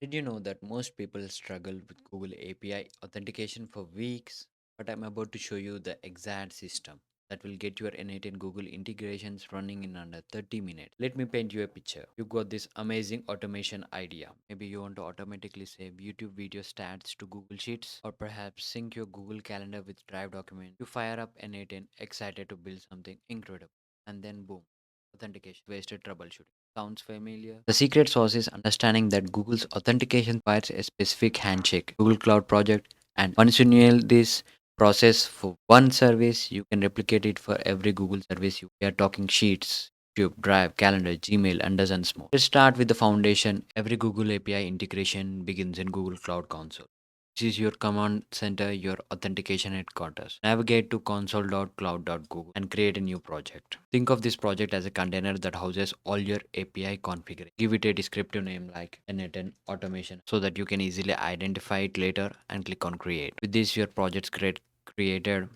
Did you know that most people struggle with Google API authentication for weeks? But I'm about to show you the exact system that will get your n8n Google integrations running in under 30 minutes. Let me paint you a picture. You got this amazing automation idea. Maybe you want to automatically save YouTube video stats to Google Sheets, or perhaps sync your Google Calendar with Drive document. You fire up n8n excited to build something incredible. And then boom, authentication, wasted troubleshooting. Sounds familiar? The secret sauce is understanding that Google's authentication requires a specific handshake, Google Cloud Project, and once you nail this process for one service, you can replicate it for every Google service. We are talking Sheets, YouTube, Drive, Calendar, Gmail, and dozens more. Let's start with the foundation. Every Google API integration begins in Google Cloud Console. This is your command center, your authentication headquarters. Navigate to console.cloud.google and create a new project. Think of this project as a container that houses all your API configuration. Give it a descriptive name like n8n automation so that you can easily identify it later and click on create. With this, your project's created,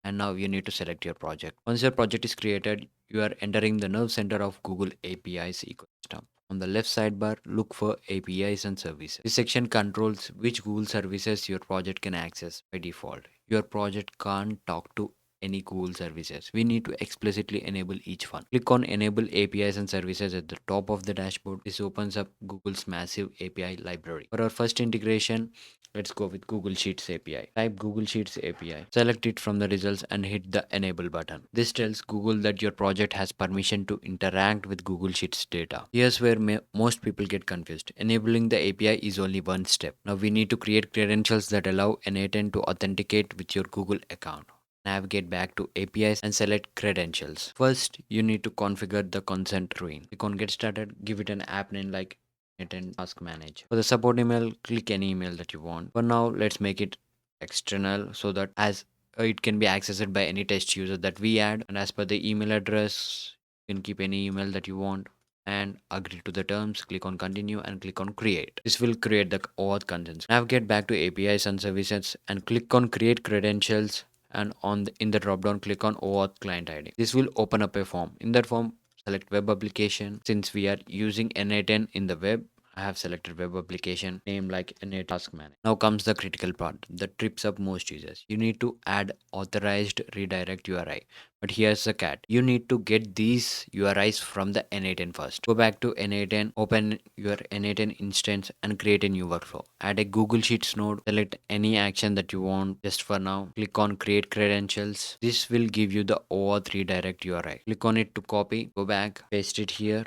and now you need to select your project. Once your project is created, you are entering the nerve center of Google API's ecosystem. On the left sidebar, look for APIs and services. This section controls which Google services your project can access by default. Your project can't talk to any Google services. We need to explicitly enable each one. Click on Enable APIs and Services at the top of the dashboard. This opens up Google's massive API library. For our first integration, let's go with Google Sheets API. Type Google Sheets API. Select it from the results and hit the Enable button. This tells Google that your project has permission to interact with Google Sheets data. Here's where most people get confused. Enabling the API is only one step. Now we need to create credentials that allow n8n to authenticate with your Google account. Navigate back to APIs and select credentials. First, you need to configure the consent screen. Click on Get Started, give it an app name like n8n Task Manager. For the support email, click any email that you want. For now, let's make it external so that as it can be accessed by any test user that we add, and as per the email address, you can keep any email that you want and agree to the terms. Click on continue and click on create. This will create the auth contents. Navigate back to APIs and services and click on create credentials, and in the drop down click on OAuth client ID. This will open up a form. In that form, select web application. Since we are using n8n in the web, I have selected web application name like n8 task manager. Now comes the critical part that trips up most users. You need to add authorized redirect URI. But here's the cat. You need to get these URIs from the n8n first. Go back to n8n, open your n8n instance and create a new workflow. Add a Google Sheets node, select any action that you want just for now. Click on create credentials. This will give you the OAuth redirect URI. Click on it to copy, go back, paste it here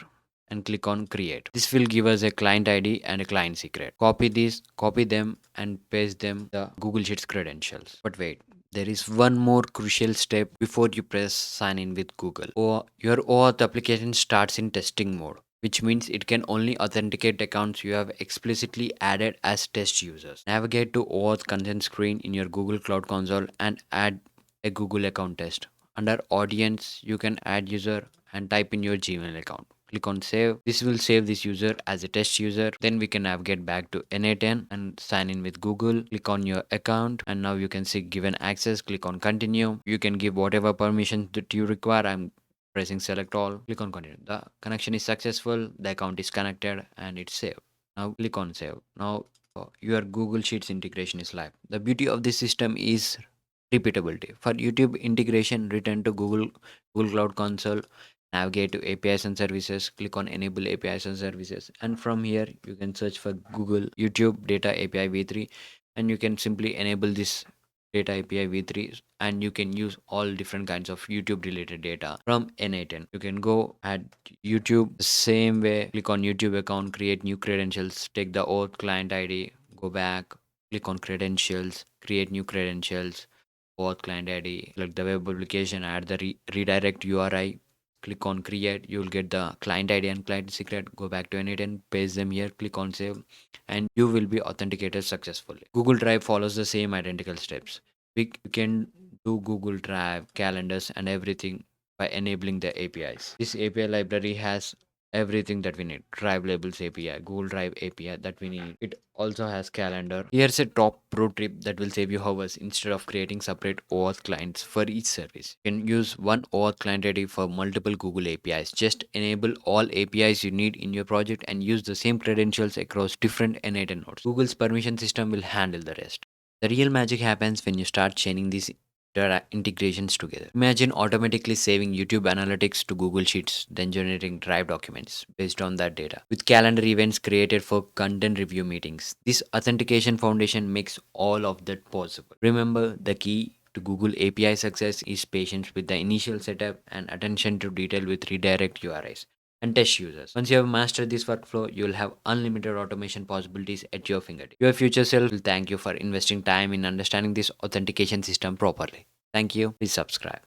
and click on create. This will give us a client ID and a client secret. Copy them and paste them the Google Sheets credentials. But wait, there is one more crucial step before you press sign in with Google. Or your OAuth application starts in testing mode, which means it can only authenticate accounts you have explicitly added as test users. Navigate to OAuth consent screen in your Google Cloud Console and add a Google account test. Under audience, you can add user and type in your Gmail account. Click on save. This will save this user as a test user. Then we can navigate back to n8n and sign in with Google. Click on your account and now you can see given access. Click on continue. You can give whatever permission that you require. I'm pressing select all. Click on continue. The connection is successful. The account is connected and it's saved. Now click on save. Now your Google Sheets integration is live. The beauty of this system is repeatability. For YouTube integration, return to Google Cloud Console, navigate to APIs and services, click on enable APIs and services, and from here you can search for Google YouTube Data API v3, and you can simply enable this data API v3, and you can use all different kinds of YouTube related data from n8n. You can go at YouTube the same way, click on YouTube account, create new credentials, take the auth client ID, go back, click on credentials, create new credentials, auth client ID, select the web application, add the redirect URI, click on create. You'll get the client ID and client secret. Go back to n8n, paste them here, click on save, and you will be authenticated successfully. Google Drive follows the same identical steps. We can do Google Drive, calendars, and everything by enabling the APIs. This API library has everything that we need. Drive labels API, Google Drive API that we need. It also has calendar. Here's a top pro tip that will save you hours instead of creating separate OAuth clients for each service. You can use one OAuth client ready for multiple Google APIs. Just enable all APIs you need in your project and use the same credentials across different n8n nodes. Google's permission system will handle the rest. The real magic happens when you start chaining these integrations together. Imagine automatically saving YouTube analytics to Google Sheets, then generating Drive documents based on that data, with calendar events created for content review meetings. This authentication foundation makes all of that possible. Remember, the key to Google API success is patience with the initial setup and attention to detail with redirect URIs and test users. Once you have mastered this workflow, you will have unlimited automation possibilities at your fingertips. Your future self will thank you for investing time in understanding this authentication system properly. Thank you. Please subscribe.